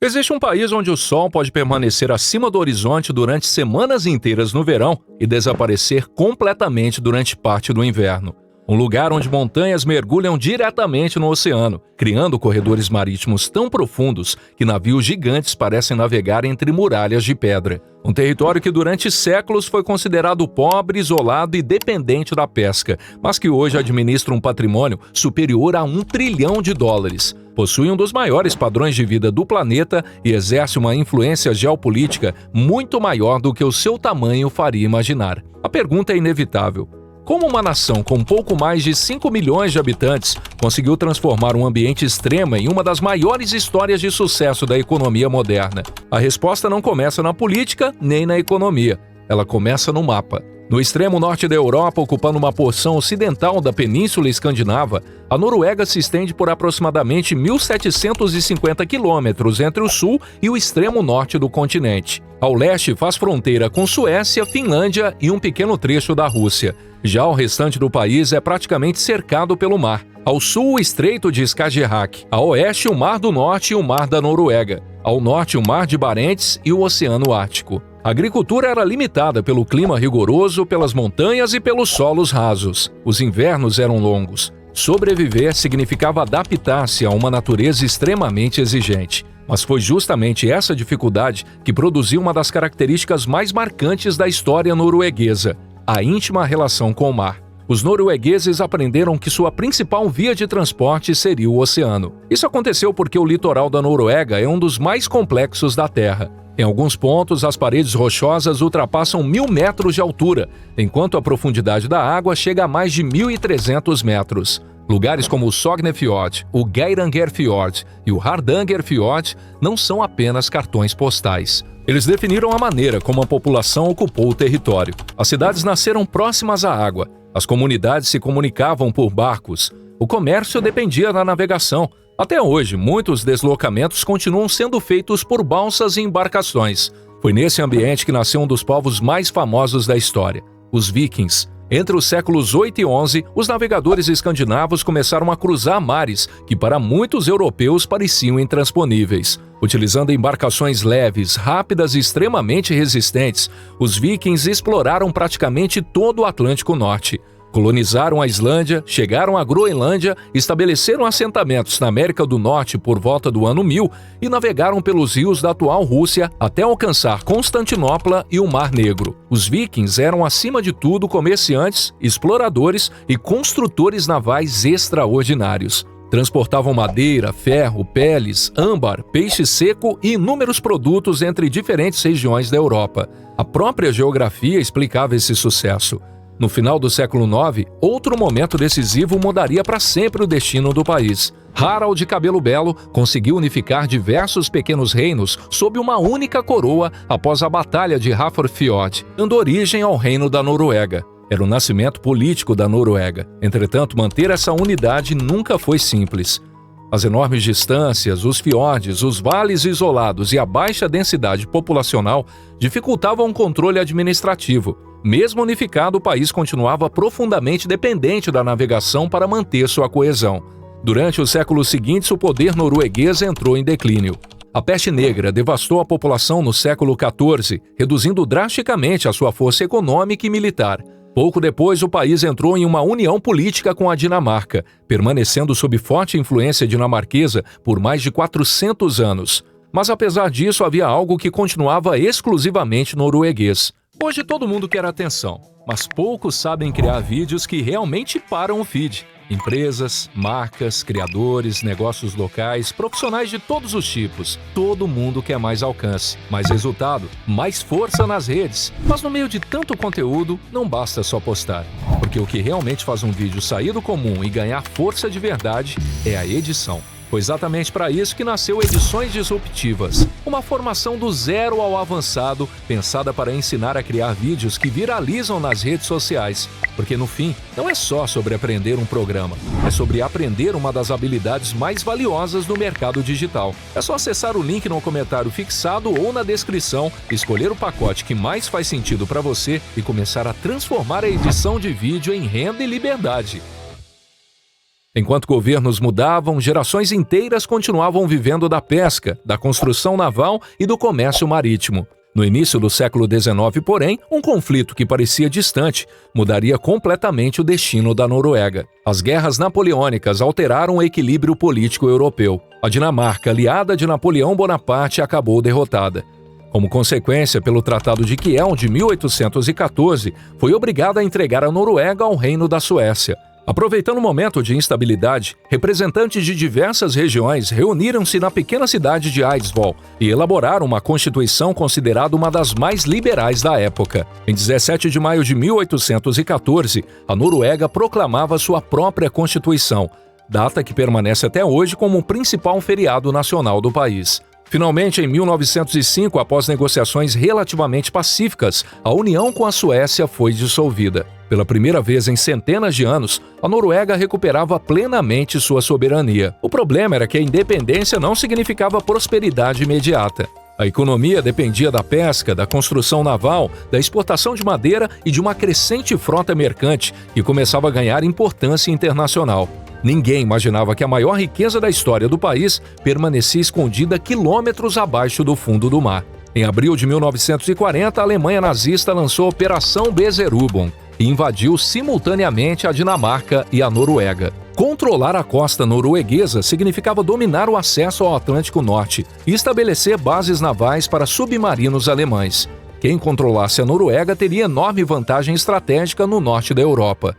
Existe um país onde o sol pode permanecer acima do horizonte durante semanas inteiras no verão e desaparecer completamente durante parte do inverno. Um lugar onde montanhas mergulham diretamente no oceano, criando corredores marítimos tão profundos que navios gigantes parecem navegar entre muralhas de pedra. Um território que durante séculos foi considerado pobre, isolado e dependente da pesca, mas que hoje administra um patrimônio superior a US$ 1 trilhão. Possui um dos maiores padrões de vida do planeta e exerce uma influência geopolítica muito maior do que o seu tamanho faria imaginar. A pergunta é inevitável. Como uma nação com pouco mais de 5 milhões de habitantes conseguiu transformar um ambiente extremo em uma das maiores histórias de sucesso da economia moderna? A resposta não começa na política nem na economia. Ela começa no mapa. No extremo norte da Europa, ocupando uma porção ocidental da Península Escandinava, a Noruega se estende por aproximadamente 1.750 quilômetros entre o sul e o extremo norte do continente. Ao leste, faz fronteira com Suécia, Finlândia e um pequeno trecho da Rússia. Já o restante do país é praticamente cercado pelo mar. Ao sul, o Estreito de Skagerrak. A oeste, o Mar do Norte e o Mar da Noruega. Ao norte, o Mar de Barents e o Oceano Ártico. A agricultura era limitada pelo clima rigoroso, pelas montanhas e pelos solos rasos. Os invernos eram longos. Sobreviver significava adaptar-se a uma natureza extremamente exigente. Mas foi justamente essa dificuldade que produziu uma das características mais marcantes da história norueguesa: a íntima relação com o mar. Os noruegueses aprenderam que sua principal via de transporte seria o oceano. Isso aconteceu porque o litoral da Noruega é um dos mais complexos da Terra. Em alguns pontos, as paredes rochosas ultrapassam 1.000 metros de altura, enquanto a profundidade da água chega a mais de 1.300 metros. Lugares como o Sognefjord, o Geirangerfjord e o Hardangerfjord não são apenas cartões postais. Eles definiram a maneira como a população ocupou o território. As cidades nasceram próximas à água. As comunidades se comunicavam por barcos. O comércio dependia da navegação. Até hoje, muitos deslocamentos continuam sendo feitos por balsas e embarcações. Foi nesse ambiente que nasceu um dos povos mais famosos da história, os Vikings. Entre os séculos 8 e 11, os navegadores escandinavos começaram a cruzar mares que para muitos europeus pareciam intransponíveis. Utilizando embarcações leves, rápidas e extremamente resistentes, os vikings exploraram praticamente todo o Atlântico Norte. Colonizaram a Islândia, chegaram à Groenlândia, estabeleceram assentamentos na América do Norte por volta do ano 1000 e navegaram pelos rios da atual Rússia até alcançar Constantinopla e o Mar Negro. Os vikings eram, acima de tudo, comerciantes, exploradores e construtores navais extraordinários. Transportavam madeira, ferro, peles, âmbar, peixe seco e inúmeros produtos entre diferentes regiões da Europa. A própria geografia explicava esse sucesso. No final do século IX, outro momento decisivo mudaria para sempre o destino do país. Harald de Cabelo Belo conseguiu unificar diversos pequenos reinos sob uma única coroa após a Batalha de Hafrsfjord, dando origem ao Reino da Noruega. Era o nascimento político da Noruega. Entretanto, manter essa unidade nunca foi simples. As enormes distâncias, os fiordes, os vales isolados e a baixa densidade populacional dificultavam o controle administrativo. Mesmo unificado, o país continuava profundamente dependente da navegação para manter sua coesão. Durante os séculos seguintes, o poder norueguês entrou em declínio. A peste negra devastou a população no século XIV, reduzindo drasticamente a sua força econômica e militar. Pouco depois, o país entrou em uma união política com a Dinamarca, permanecendo sob forte influência dinamarquesa por mais de 400 anos. Mas apesar disso, havia algo que continuava exclusivamente norueguês. Hoje todo mundo quer atenção, mas poucos sabem criar vídeos que realmente param o feed. Empresas, marcas, criadores, negócios locais, profissionais de todos os tipos. Todo mundo quer mais alcance, mais resultado, mais força nas redes. Mas no meio de tanto conteúdo, não basta só postar. Porque o que realmente faz um vídeo sair do comum e ganhar força de verdade é a edição. Foi exatamente para isso que nasceu Edições Disruptivas, uma formação do zero ao avançado, pensada para ensinar a criar vídeos que viralizam nas redes sociais. Porque no fim, não é só sobre aprender um programa, é sobre aprender uma das habilidades mais valiosas do mercado digital. É só acessar o link no comentário fixado ou na descrição, escolher o pacote que mais faz sentido para você e começar a transformar a edição de vídeo em renda e liberdade. Enquanto governos mudavam, gerações inteiras continuavam vivendo da pesca, da construção naval e do comércio marítimo. No início do século XIX, porém, um conflito que parecia distante mudaria completamente o destino da Noruega. As guerras napoleônicas alteraram o equilíbrio político europeu. A Dinamarca, aliada de Napoleão Bonaparte, acabou derrotada. Como consequência, pelo Tratado de Kiel de 1814, foi obrigada a entregar a Noruega ao Reino da Suécia. Aproveitando o momento de instabilidade, representantes de diversas regiões reuniram-se na pequena cidade de Eidsvoll e elaboraram uma constituição considerada uma das mais liberais da época. Em 17 de maio de 1814, a Noruega proclamava sua própria constituição, data que permanece até hoje como o principal feriado nacional do país. Finalmente, em 1905, após negociações relativamente pacíficas, a união com a Suécia foi dissolvida. Pela primeira vez em centenas de anos, a Noruega recuperava plenamente sua soberania. O problema era que a independência não significava prosperidade imediata. A economia dependia da pesca, da construção naval, da exportação de madeira e de uma crescente frota mercante que começava a ganhar importância internacional. Ninguém imaginava que a maior riqueza da história do país permanecia escondida quilômetros abaixo do fundo do mar. Em abril de 1940, a Alemanha nazista lançou a Operação Beserubbung e invadiu simultaneamente a Dinamarca e a Noruega. Controlar a costa norueguesa significava dominar o acesso ao Atlântico Norte e estabelecer bases navais para submarinos alemães. Quem controlasse a Noruega teria enorme vantagem estratégica no norte da Europa.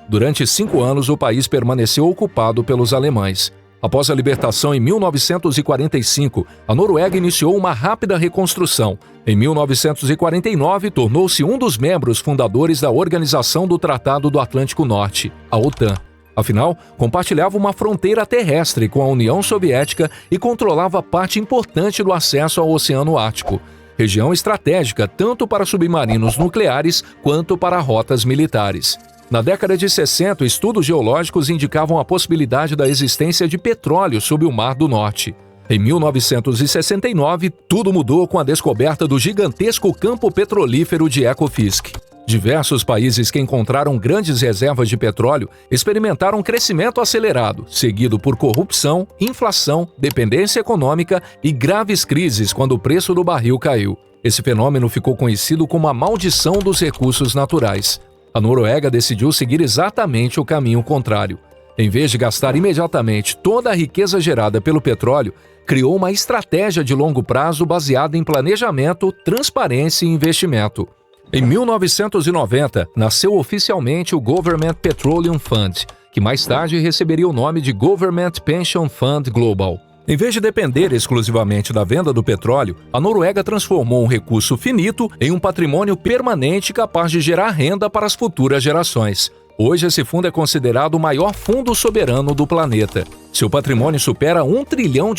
Durante 5 anos, o país permaneceu ocupado pelos alemães. Após a libertação em 1945, a Noruega iniciou uma rápida reconstrução. Em 1949, tornou-se um dos membros fundadores da Organização do Tratado do Atlântico Norte, a OTAN. Afinal, compartilhava uma fronteira terrestre com a União Soviética e controlava parte importante do acesso ao Oceano Ártico, região estratégica tanto para submarinos nucleares quanto para rotas militares. Na década de 60, estudos geológicos indicavam a possibilidade da existência de petróleo sob o Mar do Norte. Em 1969, tudo mudou com a descoberta do gigantesco campo petrolífero de Ekofisk. Diversos países que encontraram grandes reservas de petróleo experimentaram um crescimento acelerado, seguido por corrupção, inflação, dependência econômica e graves crises quando o preço do barril caiu. Esse fenômeno ficou conhecido como a maldição dos recursos naturais. A Noruega decidiu seguir exatamente o caminho contrário. Em vez de gastar imediatamente toda a riqueza gerada pelo petróleo, criou uma estratégia de longo prazo baseada em planejamento, transparência e investimento. Em 1990, nasceu oficialmente o Government Petroleum Fund, que mais tarde receberia o nome de Government Pension Fund Global. Em vez de depender exclusivamente da venda do petróleo, a Noruega transformou um recurso finito em um patrimônio permanente capaz de gerar renda para as futuras gerações. Hoje, esse fundo é considerado o maior fundo soberano do planeta. Seu patrimônio supera $1 trilhão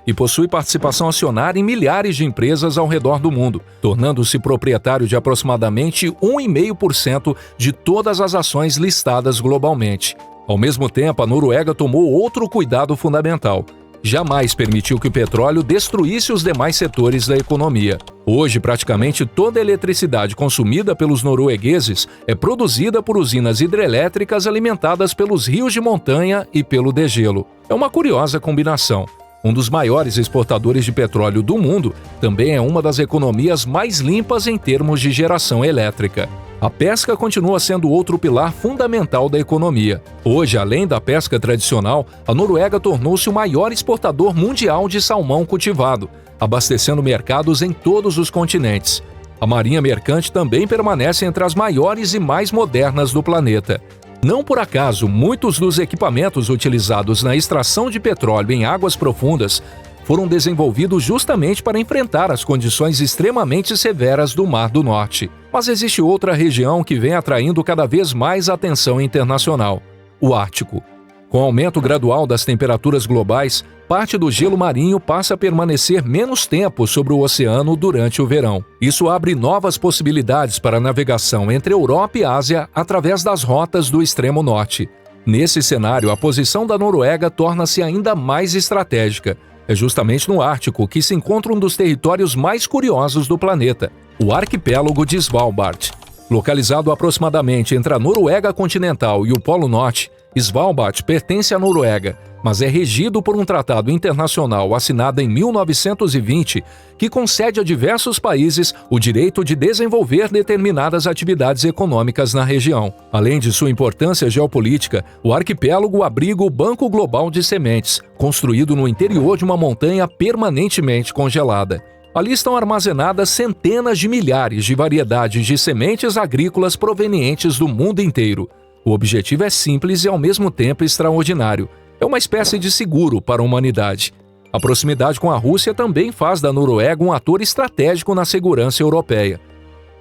e possui participação acionária em milhares de empresas ao redor do mundo, tornando-se proprietário de aproximadamente 1,5% de todas as ações listadas globalmente. Ao mesmo tempo, a Noruega tomou outro cuidado fundamental. Jamais permitiu que o petróleo destruísse os demais setores da economia. Hoje, praticamente toda a eletricidade consumida pelos noruegueses é produzida por usinas hidrelétricas alimentadas pelos rios de montanha e pelo degelo. É uma curiosa combinação. Um dos maiores exportadores de petróleo do mundo, também é uma das economias mais limpas em termos de geração elétrica. A pesca continua sendo outro pilar fundamental da economia. Hoje, além da pesca tradicional, a Noruega tornou-se o maior exportador mundial de salmão cultivado, abastecendo mercados em todos os continentes. A marinha mercante também permanece entre as maiores e mais modernas do planeta. Não por acaso, muitos dos equipamentos utilizados na extração de petróleo em águas profundas foram desenvolvidos justamente para enfrentar as condições extremamente severas do Mar do Norte. Mas existe outra região que vem atraindo cada vez mais atenção internacional: o Ártico. Com o aumento gradual das temperaturas globais, parte do gelo marinho passa a permanecer menos tempo sobre o oceano durante o verão. Isso abre novas possibilidades para a navegação entre Europa e Ásia através das rotas do extremo norte. Nesse cenário, a posição da Noruega torna-se ainda mais estratégica. É justamente no Ártico que se encontra um dos territórios mais curiosos do planeta, o arquipélago de Svalbard. Localizado aproximadamente entre a Noruega continental e o Polo Norte, Svalbard pertence à Noruega, mas é regido por um tratado internacional assinado em 1920 que concede a diversos países o direito de desenvolver determinadas atividades econômicas na região. Além de sua importância geopolítica, o arquipélago abriga o Banco Global de Sementes, construído no interior de uma montanha permanentemente congelada. Ali estão armazenadas centenas de milhares de variedades de sementes agrícolas provenientes do mundo inteiro. O objetivo é simples e ao mesmo tempo extraordinário. É uma espécie de seguro para a humanidade. A proximidade com a Rússia também faz da Noruega um ator estratégico na segurança europeia.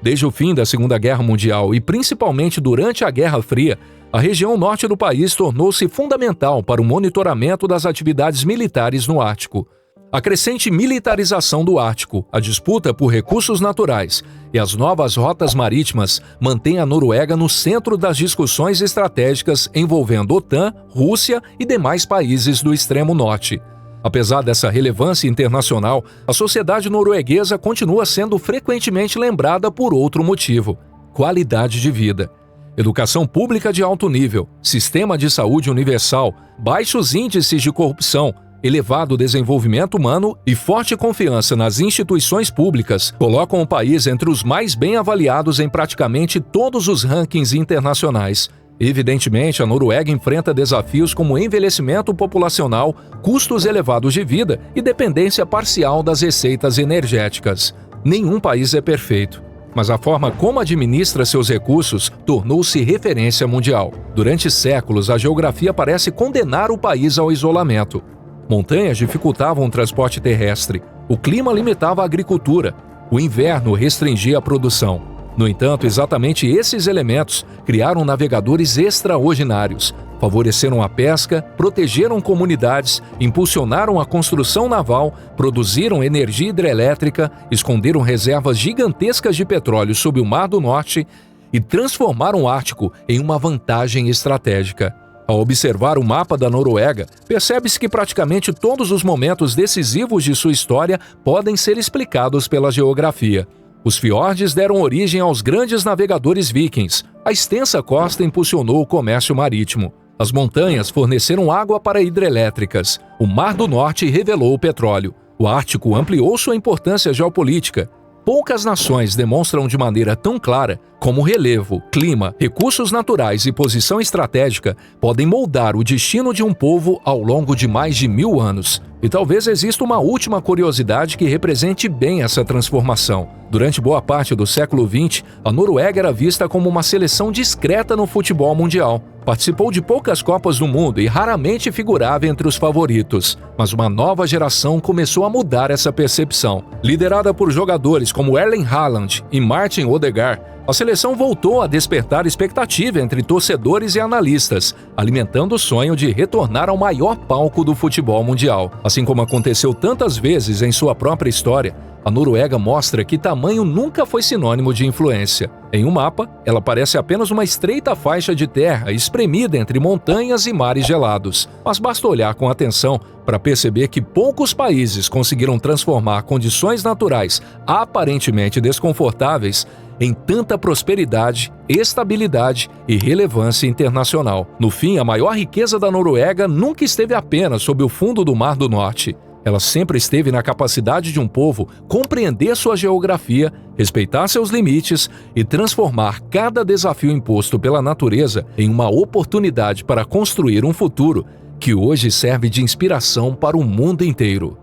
Desde o fim da Segunda Guerra Mundial e principalmente durante a Guerra Fria, a região norte do país tornou-se fundamental para o monitoramento das atividades militares no Ártico. A crescente militarização do Ártico, a disputa por recursos naturais e as novas rotas marítimas mantêm a Noruega no centro das discussões estratégicas envolvendo OTAN, Rússia e demais países do extremo norte. Apesar dessa relevância internacional, a sociedade norueguesa continua sendo frequentemente lembrada por outro motivo: qualidade de vida. Educação pública de alto nível, sistema de saúde universal, baixos índices de corrupção, elevado desenvolvimento humano e forte confiança nas instituições públicas colocam o país entre os mais bem avaliados em praticamente todos os rankings internacionais. Evidentemente, a Noruega enfrenta desafios como envelhecimento populacional, custos elevados de vida e dependência parcial das receitas energéticas. Nenhum país é perfeito, mas a forma como administra seus recursos tornou-se referência mundial. Durante séculos, a geografia parece condenar o país ao isolamento. Montanhas dificultavam o transporte terrestre, o clima limitava a agricultura, o inverno restringia a produção. No entanto, exatamente esses elementos criaram navegadores extraordinários, favoreceram a pesca, protegeram comunidades, impulsionaram a construção naval, produziram energia hidrelétrica, esconderam reservas gigantescas de petróleo sob o Mar do Norte e transformaram o Ártico em uma vantagem estratégica. Ao observar o mapa da Noruega, percebe-se que praticamente todos os momentos decisivos de sua história podem ser explicados pela geografia. Os fiordes deram origem aos grandes navegadores vikings. A extensa costa impulsionou o comércio marítimo. As montanhas forneceram água para hidrelétricas. O Mar do Norte revelou o petróleo. O Ártico ampliou sua importância geopolítica. Poucas nações demonstram de maneira tão clara como relevo, clima, recursos naturais e posição estratégica podem moldar o destino de um povo ao longo de mais de 1000 anos. E talvez exista uma última curiosidade que represente bem essa transformação. Durante boa parte do século XX, a Noruega era vista como uma seleção discreta no futebol mundial. Participou de poucas Copas do Mundo e raramente figurava entre os favoritos. Mas uma nova geração começou a mudar essa percepção. Liderada por jogadores como Erling Haaland e Martin Odegaard, a seleção voltou a despertar expectativa entre torcedores e analistas, alimentando o sonho de retornar ao maior palco do futebol mundial. Assim como aconteceu tantas vezes em sua própria história, a Noruega mostra que tamanho nunca foi sinônimo de influência. Em um mapa, ela parece apenas uma estreita faixa de terra espremida entre montanhas e mares gelados. Mas basta olhar com atenção para perceber que poucos países conseguiram transformar condições naturais aparentemente desconfortáveis em tanta prosperidade, estabilidade e relevância internacional. No fim, a maior riqueza da Noruega nunca esteve apenas sob o fundo do Mar do Norte. Ela sempre esteve na capacidade de um povo compreender sua geografia, respeitar seus limites e transformar cada desafio imposto pela natureza em uma oportunidade para construir um futuro que hoje serve de inspiração para o mundo inteiro.